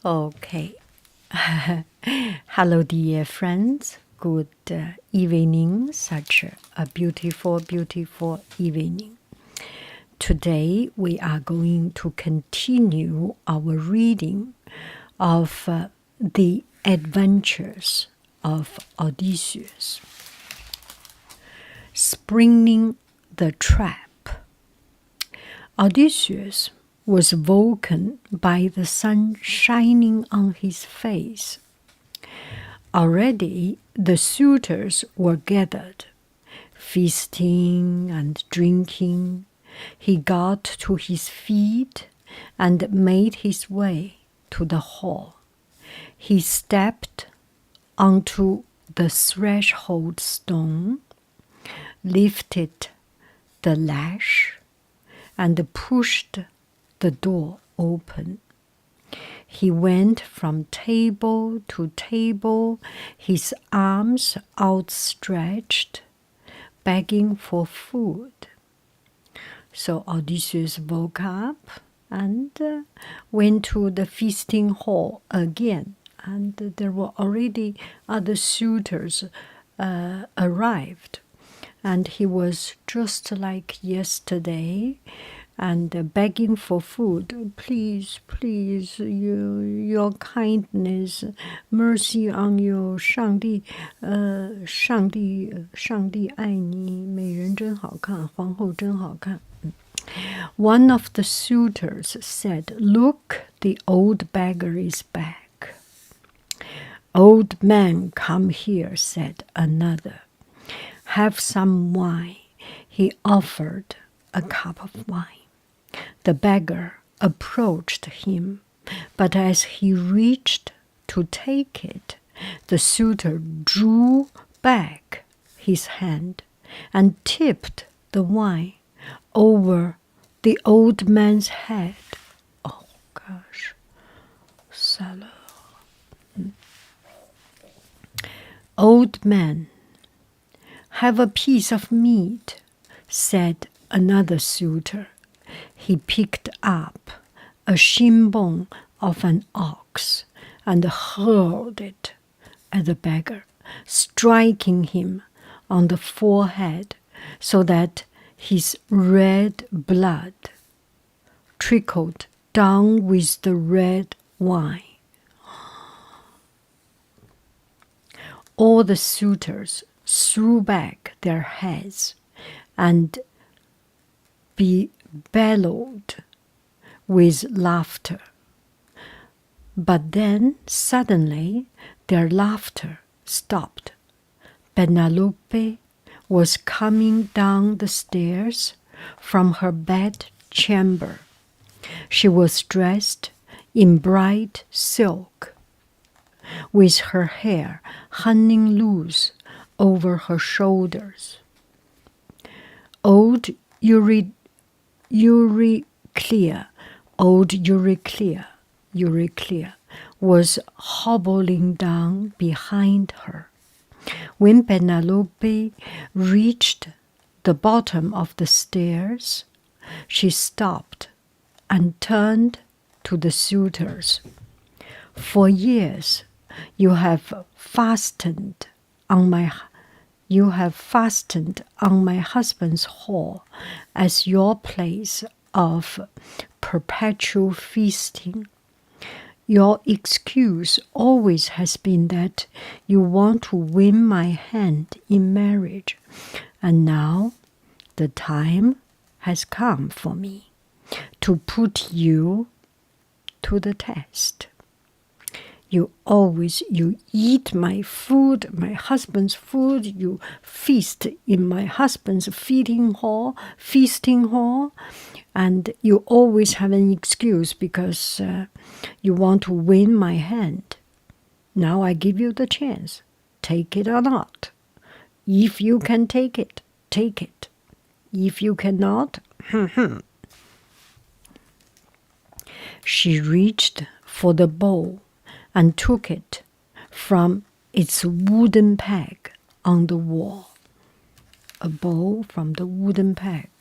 Okay. Hello, dear friends. Good evening. Such a beautiful, beautiful evening. Today we are going to continue our reading of the adventures of Odysseus. Springing the trap. Odysseus was woken by the sun shining on his face. Already the suitors were gathered, feasting and drinking. He got to his feet and made his way to the hall. He stepped onto the threshold stone, lifted the latch, and pushed the door open. He went from table to table, his arms outstretched, begging for food. So Odysseus woke up and went to the feasting hall again. And there were already other suitors arrived. And he was just like yesterday and begging for food. Please, please, your kindness, mercy on you. 上帝爱你，美人真好看，皇后真好看。One of the suitors said, "Look, the old beggar is back." "Old man, come here," said another. "Have some wine." He offered a cup of wine. The beggar approached him, but as he reached to take it, the suitor drew back his hand and tipped the wine over the old man's head. Oh gosh, salad. "Old man, have a piece of meat," said another suitor. He picked up a shin bone of an ox and hurled it at the beggar, striking him on the forehead so that his red blood trickled down with the red wine. All the suitors threw back their heads and bellowed with laughter. But then suddenly their laughter stopped. Penelope was coming down the stairs from her bed chamber. She was dressed in bright silk, with her hair hanging loose over her shoulders. Old Eurycleia was hobbling down behind her. When Penelope reached the bottom of the stairs, she stopped and turned to the suitors. "For years you have fastened on my husband's hall as your place of perpetual feasting. Your excuse always has been that you want to win my hand in marriage, and now the time has come for me to put you to the test. You eat my food, my husband's food. You feast in my husband's feasting hall, and you always have an excuse because you want to win my hand. Now I give you the chance. Take it or not. If you can take it, take it. If you cannot, She reached for the bowl and took it from its wooden peg on the wall. A bowl from the wooden peg.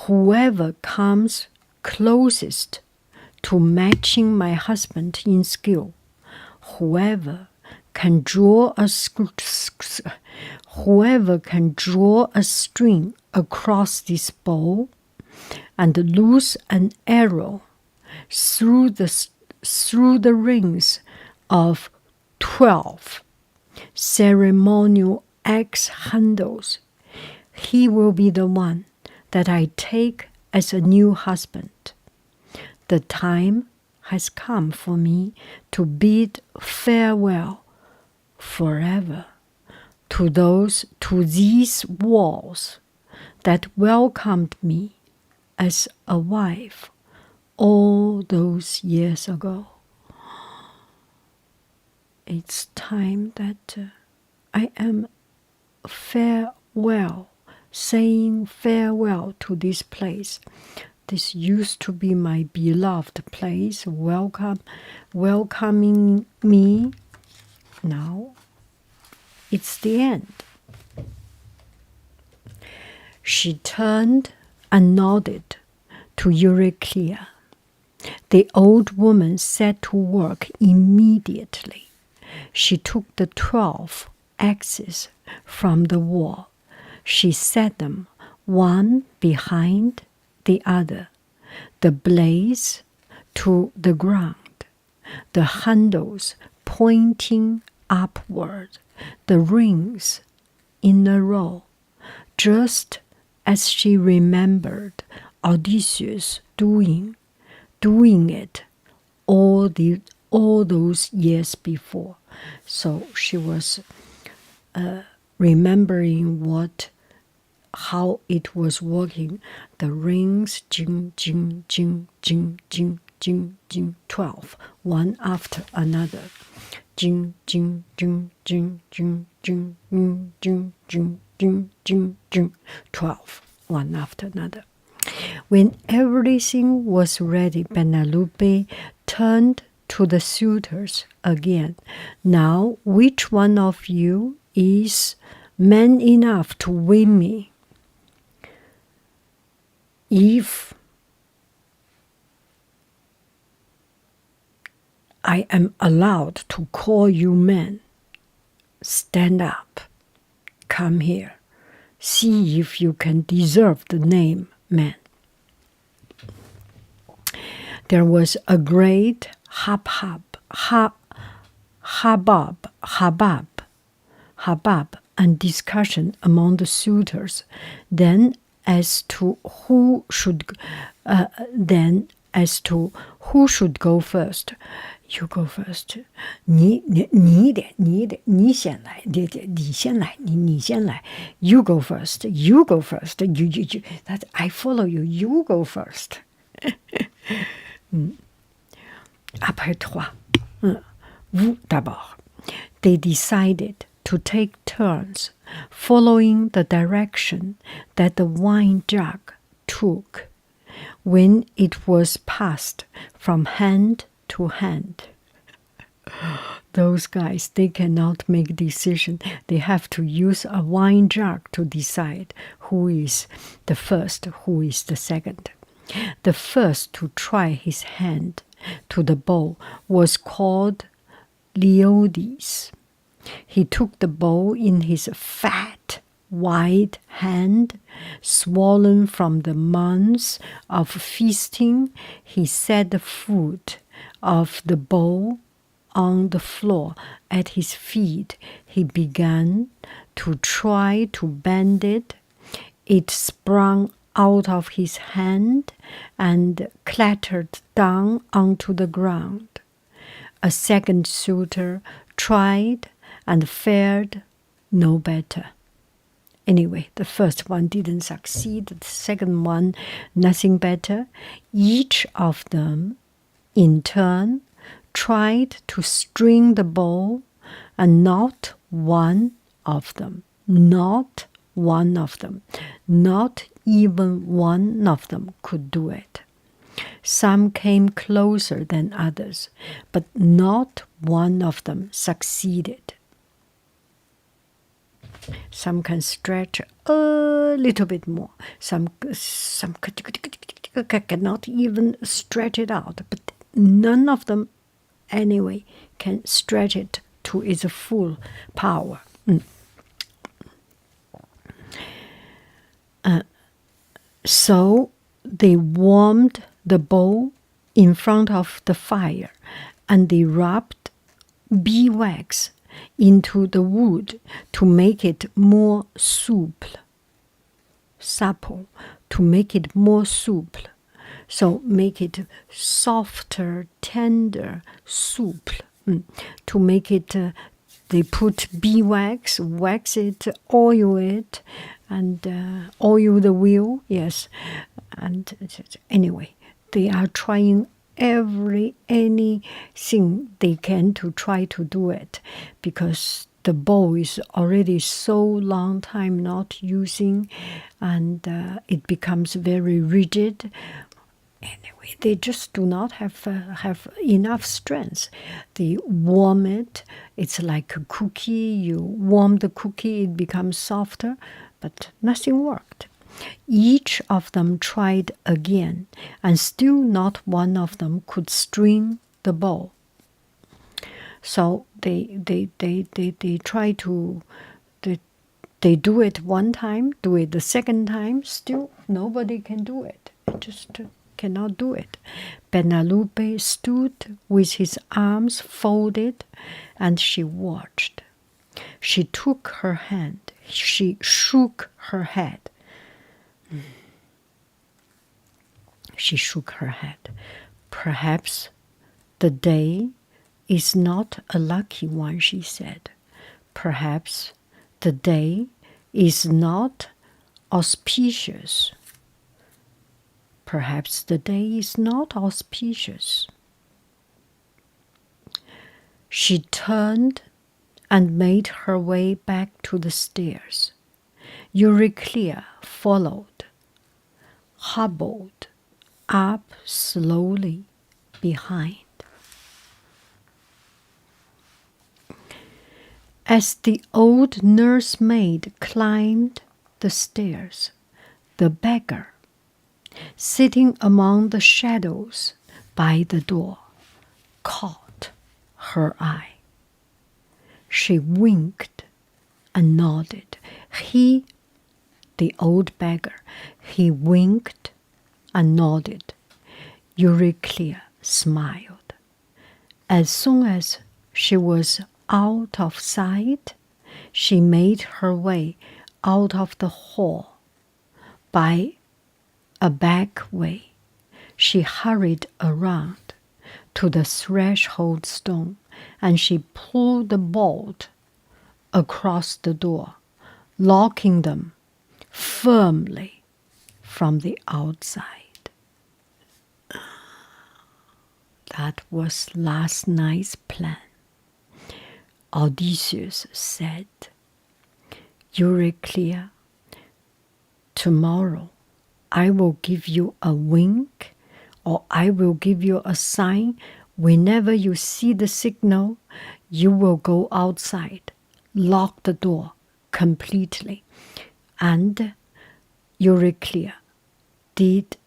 Whoever comes closest to matching my husband in skill. Whoever can draw a string across this bow and loose an arrow through the rings of 12 ceremonial axe handles, he will be the one that I take as a new husband. The time has come for me to bid farewell forever to these walls that welcomed me as a wife all those years ago. It's time that I am saying farewell to this place. This used to be my beloved place, welcoming me. Now it's the end. She turned and nodded to Euryclea. The old woman set to work immediately. She took the 12 axes from the wall. She set them one behind the other, the blades to the ground, the handles pointing upward, the rings in a row, just as she remembered Odysseus doing it all those years before. So she was remembering how it was working. The rings, jing, jing, jing, jing, jing, jing, jing, 12, one after another. Jing, jing, jing, jing, jing, jing, jing, jing, jing, jing, jing, jing, 12, one after another. When everything was ready, Penelope turned to the suitors again. Now, which one of you is man enough to win me? If I am allowed to call you men, stand up, come here, see if you can deserve the name man. There was a great hubbub and discussion among the suitors. Then as to who should go first. You go first. 你先来. You go first. You go first. You. That I follow you. You go first. Après toi. Vous d'abord. They decided to take turns, following the direction that the wine jug took when it was passed from hand to hand. Those guys, they cannot make a decision. They have to use a wine jug to decide who is the first, who is the second. The first to try his hand to the bow was called Leonidas. He took the bow in his fat, white hand, swollen from the months of feasting. He set the foot of the bow on the floor at his feet. He began to try to bend it. It sprung out of his hand and clattered down onto the ground. A second suitor tried and fared no better. Anyway, the first one didn't succeed. The second one, nothing better. Each of them, in turn, tried to string the bow, and not one of them, not even one of them could do it. Some came closer than others, but not one of them succeeded. Some can stretch a little bit more. Some cannot even stretch it out. But none of them, anyway, can stretch it to its full power. So they warmed the bowl in front of the fire, and they rubbed beeswax into the wood to make it more supple, to make it more supple. So make it softer, tender, supple. To make it, they put beeswax, wax it, oil it, and oil the wheel, yes. And anyway, they are trying anything they can to try to do it, because the bowl is already so long time not using, and it becomes very rigid. Anyway, they just do not have enough strength. They warm it. It's like a cookie. You warm the cookie, it becomes softer, but nothing worked. Each of them tried again, and still not one of them could string the bow. So they try to they do it one time, do it the second time, still nobody can do it. It just cannot do it. Penelope stood with his arms folded, and she watched. She took her hand. She shook her head. She shook her head. Perhaps the day is not a lucky one, she said. Perhaps the day is not auspicious. Perhaps the day is not auspicious. She turned and made her way back to the stairs. Euryclea followed, hobbled up slowly behind. As the old nursemaid climbed the stairs, the beggar, sitting among the shadows by the door, caught her eye. She winked and nodded. He, the old beggar, he winked and nodded. Euryclea smiled. As soon as she was out of sight, she made her way out of the hall by a back way. She hurried around to the threshold stone, and she pulled the bolt across the door, locking them firmly from the outside. That was last night's plan. Odysseus said, Euryclea, tomorrow I will give you a wink, or I will give you a sign. Whenever you see the signal, you will go outside, lock the door completely. And Euryclea did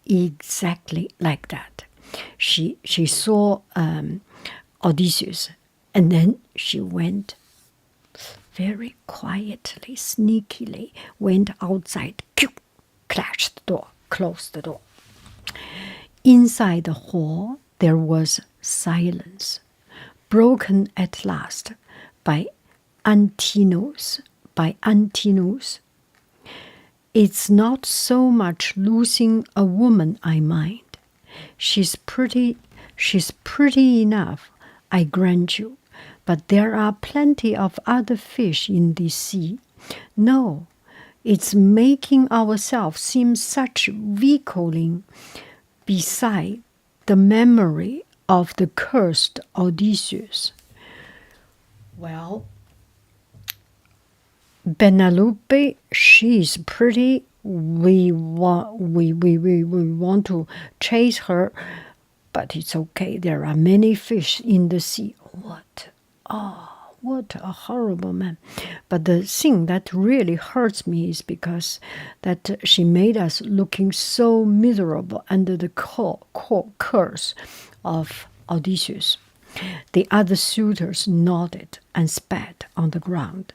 exactly like that. She saw Odysseus, and then she went very quietly, sneakily, went outside, clashed the door, closed the door. Inside the hall, there was silence, broken at last by Antinous. It's not so much losing a woman I mind. She's pretty enough, I grant you, but there are plenty of other fish in the sea. No, it's making ourselves seem such weakling beside the memory of the cursed Odysseus. Well, Penelope, she's pretty. We want to chase her, but it's okay. There are many fish in the sea. What? Oh, what a horrible man. But the thing that really hurts me is because that she made us looking so miserable under the curse of Odysseus. The other suitors nodded and spat on the ground.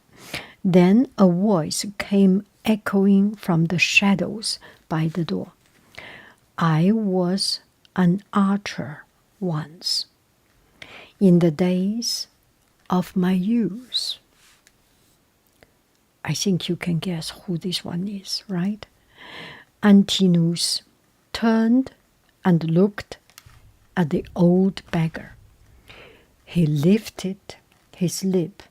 Then a voice came echoing from the shadows by the door. I was an archer once, in the days of my youth. I think you can guess who this one is, right? Antinous turned and looked at the old beggar. He lifted his lip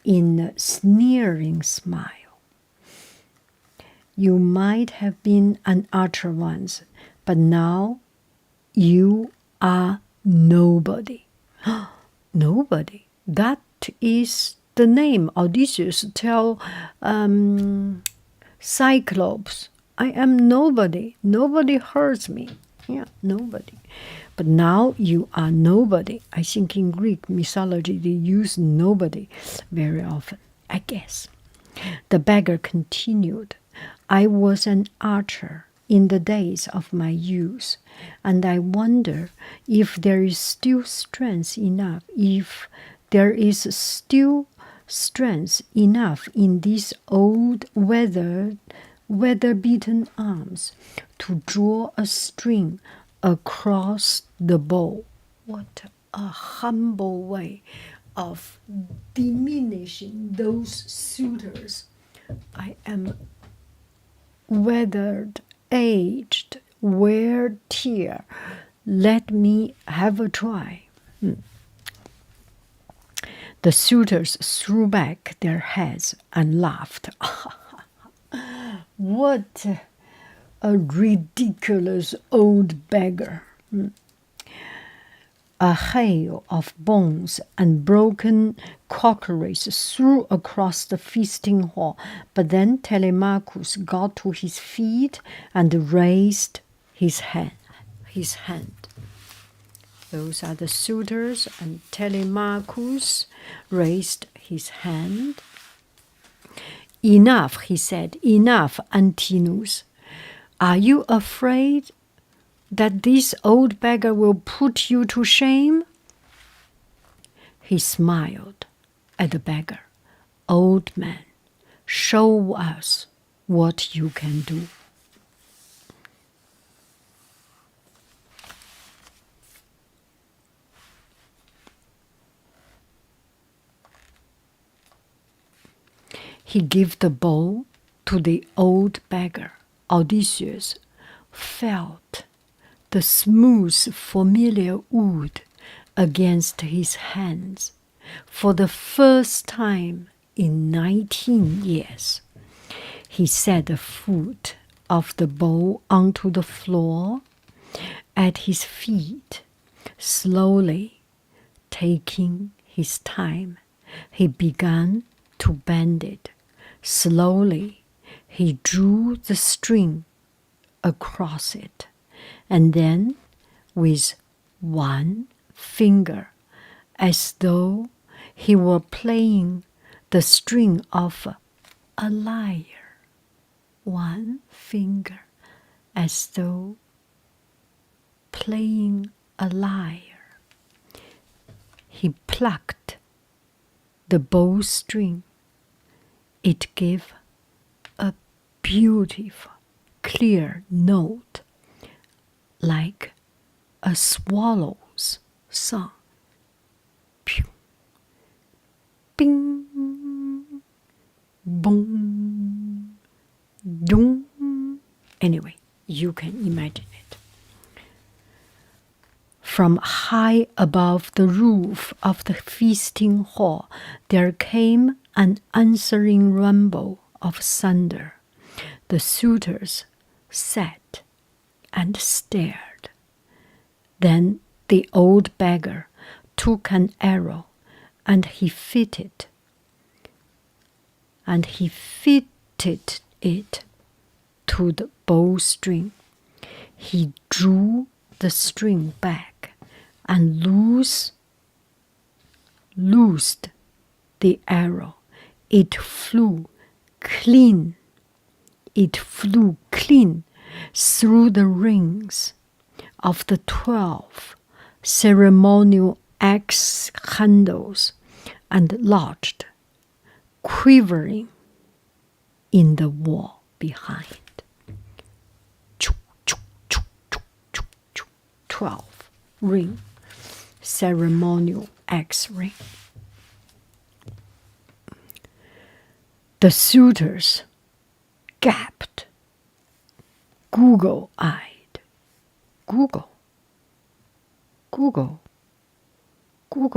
in a sneering smile. You might have been an archer once, but now you are nobody. Nobody. That is the name Odysseus tell Cyclops. I am nobody. Nobody hurts me. Yeah, nobody. But now you are nobody. I think in Greek mythology they use nobody very often, I guess. The beggar continued. I was an archer in the days of my youth, and I wonder if there is still strength enough, in these old weather-beaten arms to draw a string across the bow. What a humble way of diminishing those suitors. I am weathered, aged, wear tear. Let me have a try. The suitors threw back their heads and laughed. What a ridiculous old beggar. A hail of bones and broken crockeries threw across the feasting hall, but then Telemachus got to his feet and raised his hand. Those are the suitors, and Telemachus raised his hand. Enough, he said, enough, Antinous. Are you afraid that this old beggar will put you to shame? He smiled at the beggar. Old man, show us what you can do. He gave the bow to the old beggar. Odysseus felt the smooth, familiar wood against his hands for the first time in 19 years. He set the foot of the bow onto the floor at his feet, slowly taking his time. He began to bend it. Slowly, he drew the string across it, and then with one finger, as though he were playing the string of a lyre. One finger, as though playing a lyre. He plucked the bowstring. It gave a beautiful, clear note, like a swallow's song. Pew, bing, boom, doom. Anyway, you can imagine it. From high above the roof of the feasting hall, there came an answering rumble of thunder. The suitors sat and stared. Then the old beggar took an arrow and he fitted it to the bowstring. He drew the string back and loosed the arrow. It flew clean. It flew clean through the rings of the 12 ceremonial axe handles and lodged, quivering, in the wall behind. 12 ring, ceremonial axe ring. The suitors gaped, Google-eyed. Google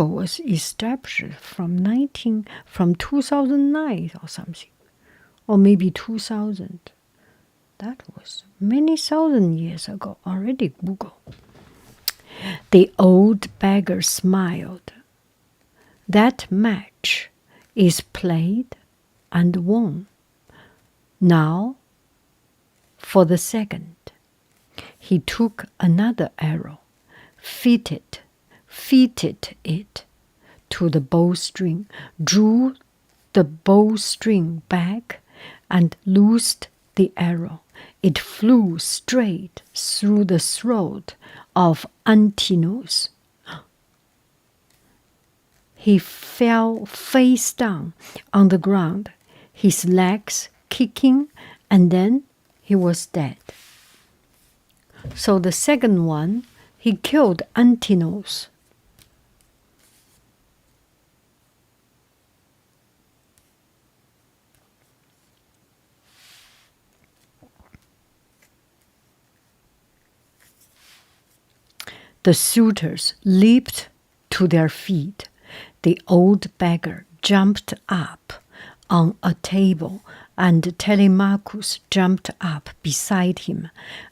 was established from 2009 or something, or maybe 2000. That was many thousand years ago already. Google. The old beggar smiled. That match is played and won. Now, for the second, he took another arrow, fitted it to the bowstring, drew the bowstring back, and loosed the arrow. It flew straight through the throat of Antinous. He fell face down on the ground, his legs kicking, and then he was dead. So the second one, he killed Antinous. The suitors leaped to their feet. The old beggar jumped up on a table, and Telemachus jumped up beside him.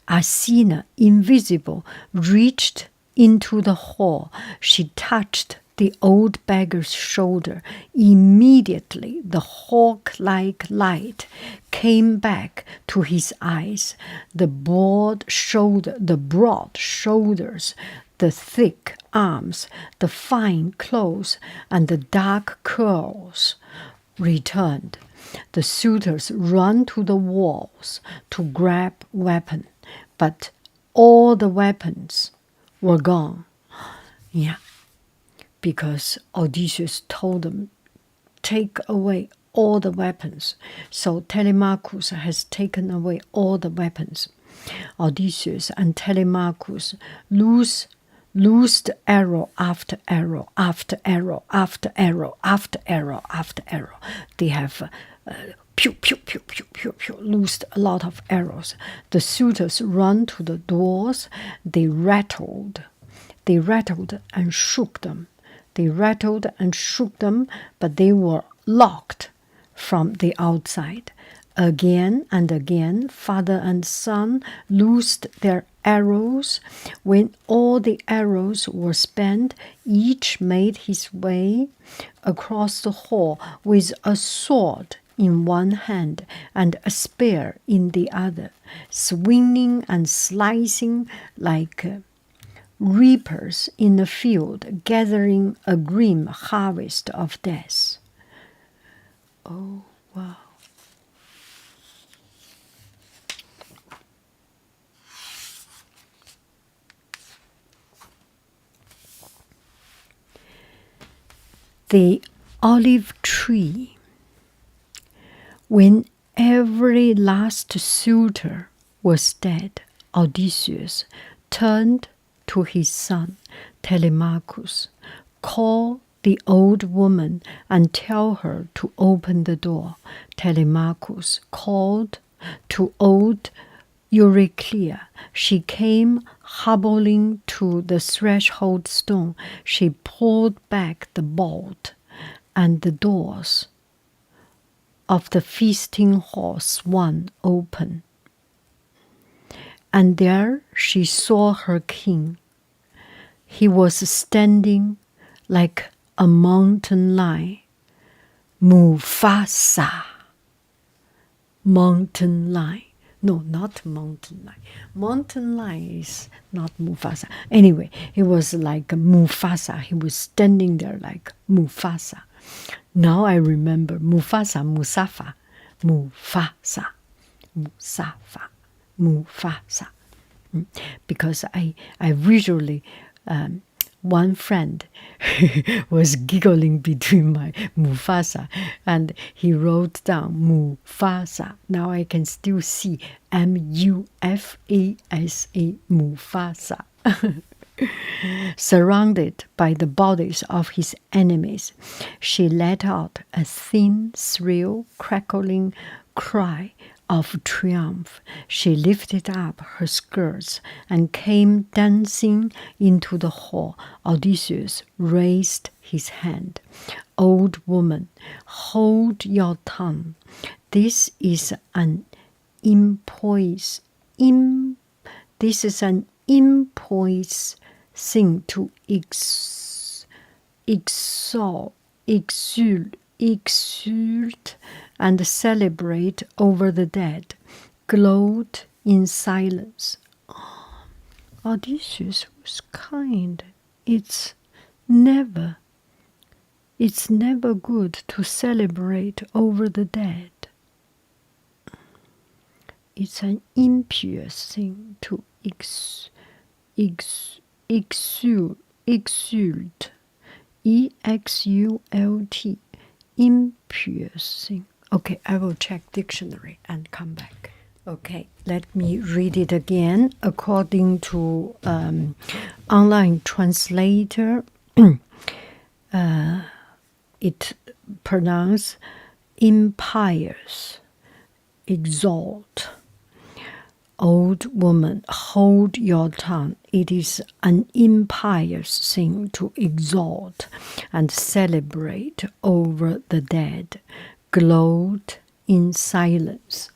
Athena, invisible, reached into the hall. She touched the old beggar's shoulder. Immediately, the hawk-like light came back to his eyes. The broad shoulders, the thick arms, the fine clothes, and the dark curls returned. The suitors ran to the walls to grab weapons, but all the weapons were gone. Yeah, because Odysseus told them, take away all the weapons. So Telemachus has taken away all the weapons. Odysseus and Telemachus loosed arrow after arrow after arrow after arrow after arrow after arrow. They have pew, pew, pew, pew, pew, pew, loosed a lot of arrows. The suitors run to the doors. They rattled and shook them. They rattled and shook them, but they were locked from the outside. Again and again, father and son loosed their arrows. When all the arrows were spent, each made his way across the hall with a sword in one hand and a spear in the other, swinging and slicing like reapers in a field, gathering a grim harvest of death. Oh, wow. The olive tree. When every last suitor was dead, Odysseus turned to his son Telemachus. Call the old woman and tell her to open the door. Telemachus called to old Euryclea. She came hobbling to the threshold stone. She pulled back the bolt, and the doors of the feasting hall swung open. And there she saw her king. He was standing like a mountain lion. Mufasa. Mountain lion. No, not mountain lion. Mountain lion is not Mufasa. Anyway, he was like Mufasa. He was standing there like Mufasa. Now I remember Mufasa, Musafa, Mufasa, Musafa, Mufasa. Because I visually, one friend was giggling between my Mufasa, and he wrote down Mufasa. Now I can still see Mufasa, Mufasa. Surrounded by the bodies of his enemies, she let out a thin, shrill, crackling cry of triumph. She lifted up her skirts and came dancing into the hall. Odysseus raised his hand. Old woman, hold your tongue. This is an impious thing to exult and celebrate over the dead. Gloat in silence. Odysseus was kind. It's never good to celebrate over the dead. It's an impious thing to exult. EXULT. Impious thing. Okay, I will check dictionary and come back. Okay, let me read it again. According to online translator, it pronounced impious, exalt. Old woman, hold your tongue. It is an impious thing to exalt and celebrate over the dead. Gloat in silence.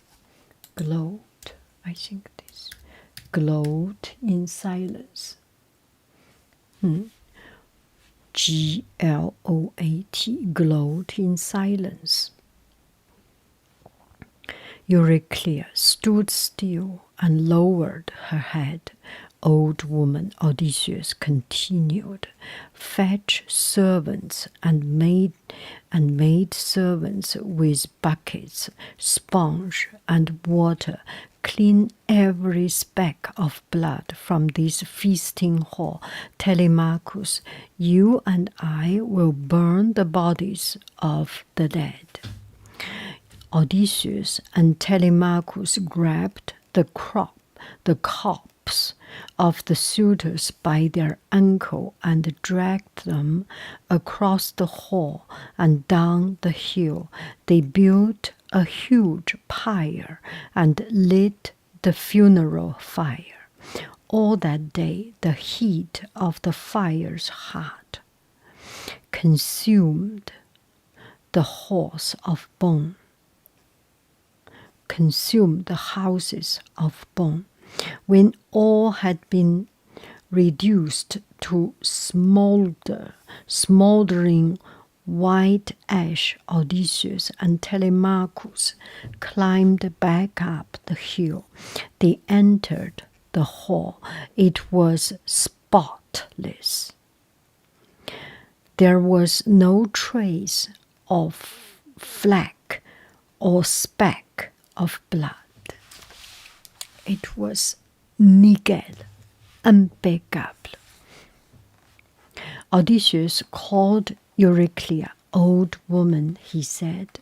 Gloat, I think this. Gloat in silence. GLOAT, gloat in silence. Euryclea stood still and lowered her head. Old woman, Odysseus continued, fetch servants and maid servants with buckets, sponge, and water. Clean every speck of blood from this feasting hall. Telemachus, you and I will burn the bodies of the dead. Odysseus and Telemachus grabbed the corpse of the suitors by their ankle and dragged them across the hall and down the hill. They built a huge pyre and lit the funeral fire. All that day the heat of the fire's heart consumed the halls of bone. Consumed the houses of bone. When all had been reduced to smoldering white ash, Odysseus and Telemachus climbed back up the hill. They entered the hall. It was spotless. There was no trace of fleck or speck of blood. It was nickel, impeccable. Odysseus called Euryclea. Old woman, he said,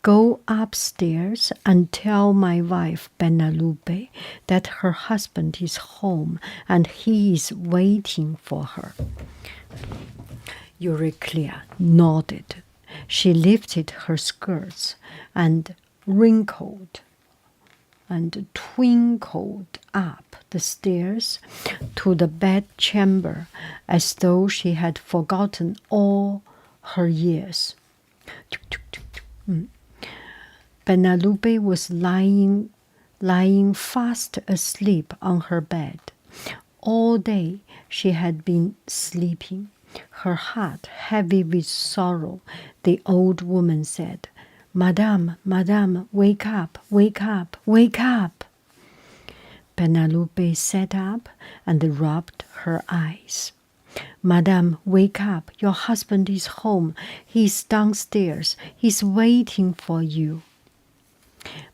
go upstairs and tell my wife Penelope that her husband is home and he is waiting for her. Euryclea nodded. She lifted her skirts and wrinkled and twinkled up the stairs to the bedchamber as though she had forgotten all her years. Penelope was lying fast asleep on her bed. All day she had been sleeping, her heart heavy with sorrow. The old woman said, Madame, Madame, wake up, wake up, wake up. Penelope sat up and rubbed her eyes. Madame, wake up. Your husband is home. He's downstairs. He's waiting for you.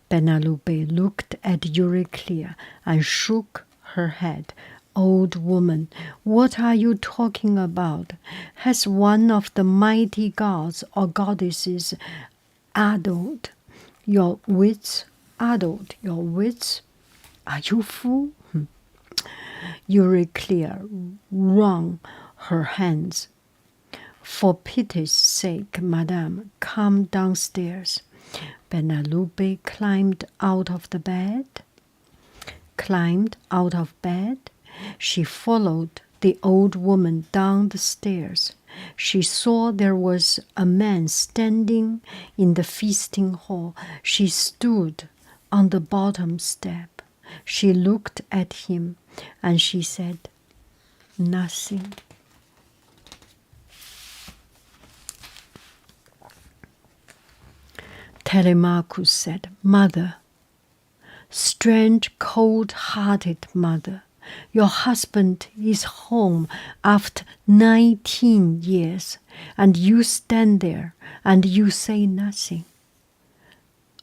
Penelope looked at Euryclea and shook her head. Old woman, what are you talking about? Has one of the mighty gods or goddesses addled your wits? Addled your wits? Are you fool? Euryclea wrung her hands. For pity's sake, madame, come downstairs. Penelope climbed out of bed. She followed the old woman down the stairs. She saw there was a man standing in the feasting hall. She stood on the bottom step. She looked at him and she said, nothing. Telemachus said, Mother, strange, cold-hearted mother, your husband is home after 19 years, and you stand there and you say nothing.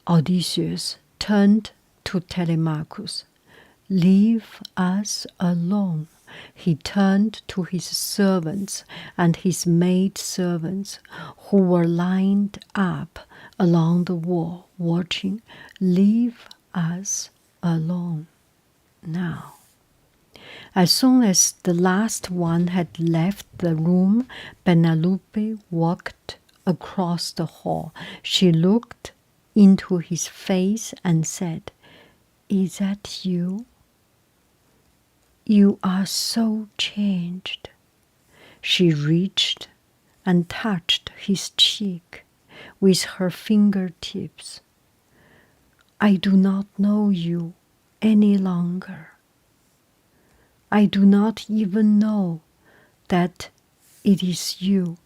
Odysseus turned to Telemachus. Leave us alone. He turned to his servants and his maidservants, who were lined up along the wall, watching. Leave us alone now. As soon as the last one had left the room, Penelope walked across the hall. She looked into his face and said, Is that you? You are so changed. She reached and touched his cheek with her fingertips. I do not know you any longer. I do not even know that it is you.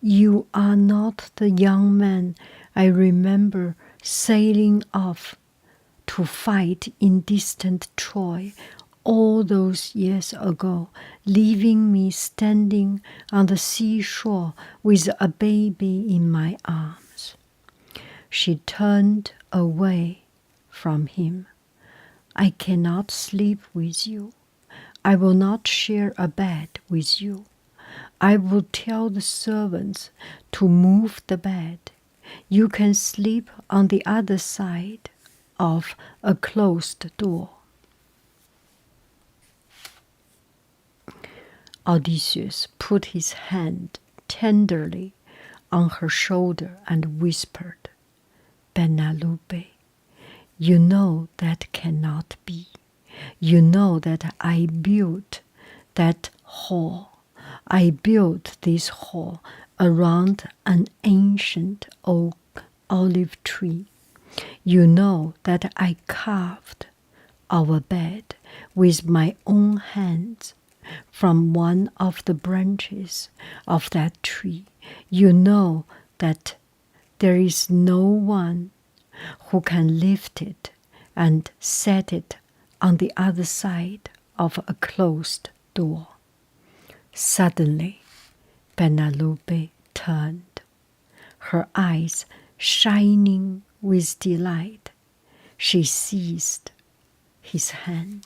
You are not the young man I remember sailing off to fight in distant Troy all those years ago, leaving me standing on the seashore with a baby in my arms. She turned away from him. I cannot sleep with you. I will not share a bed with you. I will tell the servants to move the bed. You can sleep on the other side of a closed door. Odysseus put his hand tenderly on her shoulder and whispered, Penelope, you know that cannot be. You know that I built that hall. I built this hall around an ancient oak olive tree. You know that I carved our bed with my own hands from one of the branches of that tree. You know that there is no one who can lift it and set it on the other side of a closed door. Suddenly, Penelope turned, her eyes shining with delight. She seized his hand.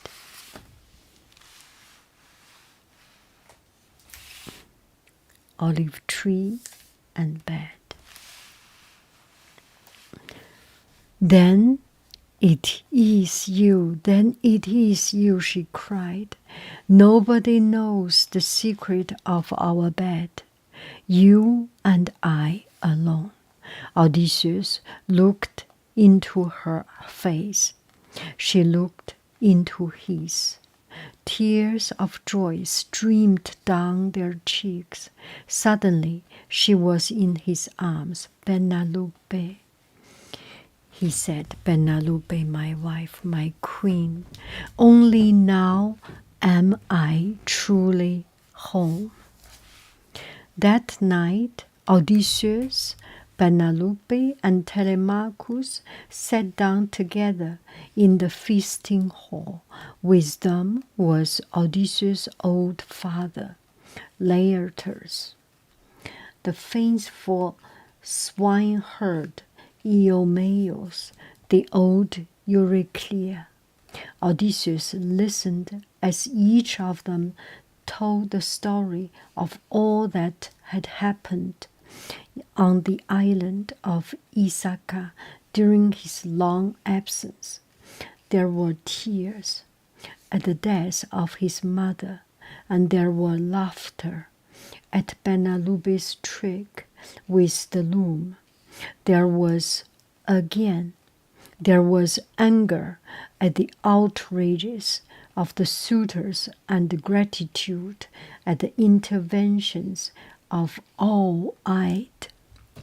Olive tree and bed. Then it is you, she cried. Nobody knows the secret of our bed. You and I alone. Odysseus looked into her face. She looked into his. Tears of joy streamed down their cheeks. Suddenly, she was in his arms. Penelope, he said, Penelope, my wife, my queen, only now am I truly home. That night, Odysseus, Penelope, and Telemachus sat down together in the feasting hall. With them was Odysseus' old father. Laertes, the faithful swineherd Iomeus, the old Euryclea. Odysseus listened as each of them told the story of all that had happened on the island of Ithaca during his long absence. There were tears at the death of his mother, and there were laughter at Penelope's trick with the loom. There was anger at the outrages of the suitors and gratitude at the interventions of all-eyed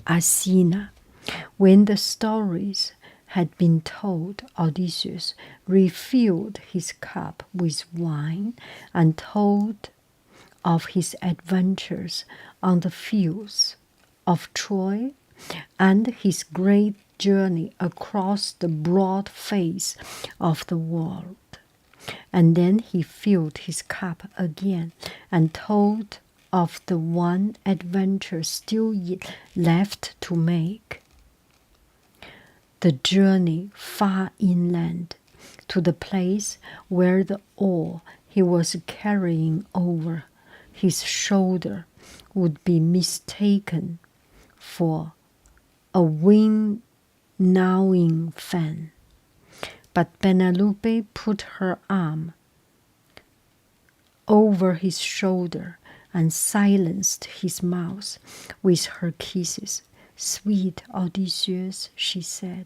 Athena. When the stories had been told, Odysseus refilled his cup with wine and told of his adventures on the fields of Troy and his great journey across the broad face of the world. And then he filled his cup again and told of the one adventure still left to make, the journey far inland to the place where the oar he was carrying over his shoulder would be mistaken for a wind-gnawing fan. But Penelope put her arm over his shoulder and silenced his mouth with her kisses. "Sweet Odysseus," she said,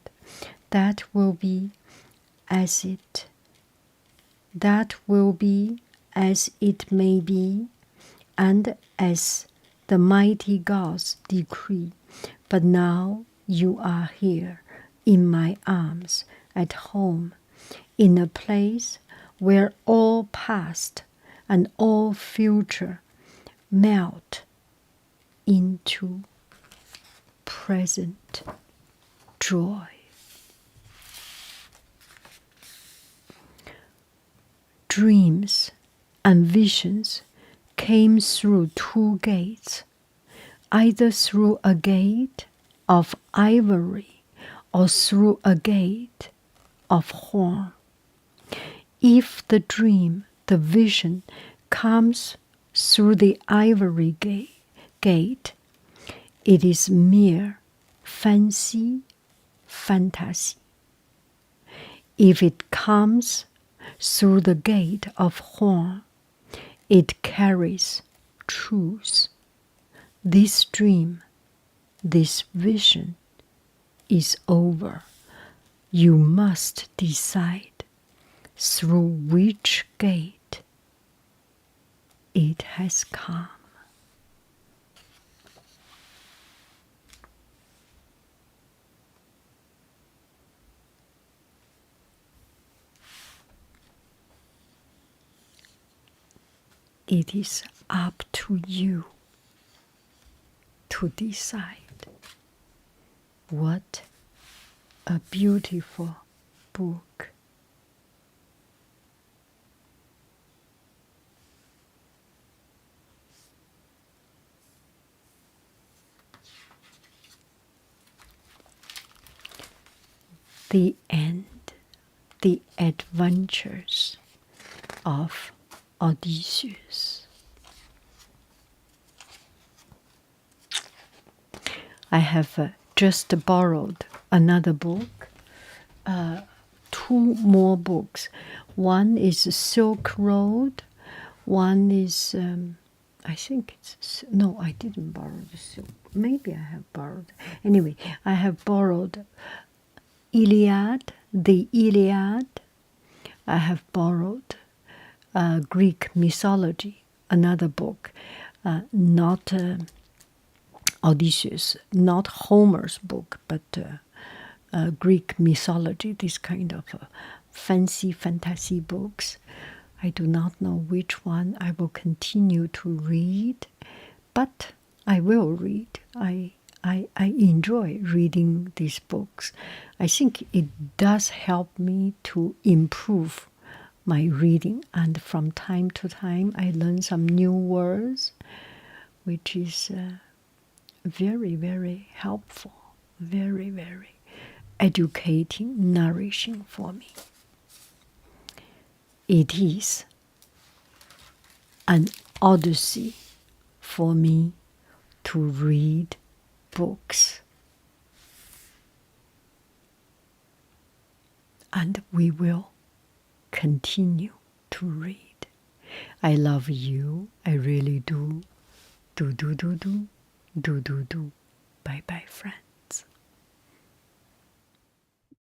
that will be as it may be, and as the mighty gods decree. But now you are here in my arms, at home, in a place where all past and all future melt into present joy. Dreams and visions came through two gates, either through a gate of ivory or through a gate of horn. If the dream, the vision, comes through the ivory gate, it is mere fancy. If it comes through the gate of horn, it carries truth. This dream, this vision is over. You must decide through which gate it has come. It is up to you to decide. What a beautiful book. The end, the adventures of Odysseus. I have just borrowed another book, two more books. One is Silk Road, one is, I think it's, no, I didn't borrow the Silk. Maybe I have borrowed. Anyway, I have borrowed the Iliad. I have borrowed Greek mythology, another book, not Odysseus, not Homer's book, but Greek mythology, this kind of fantasy books. I do not know which one I will continue to read, but I will read. I enjoy reading these books. I think it does help me to improve my reading, and from time to time I learn some new words, which is very, very helpful, very, very educating, nourishing for me. It is an odyssey for me to read books. And we will continue to read. I love you. I really do. Do. Bye bye, friend.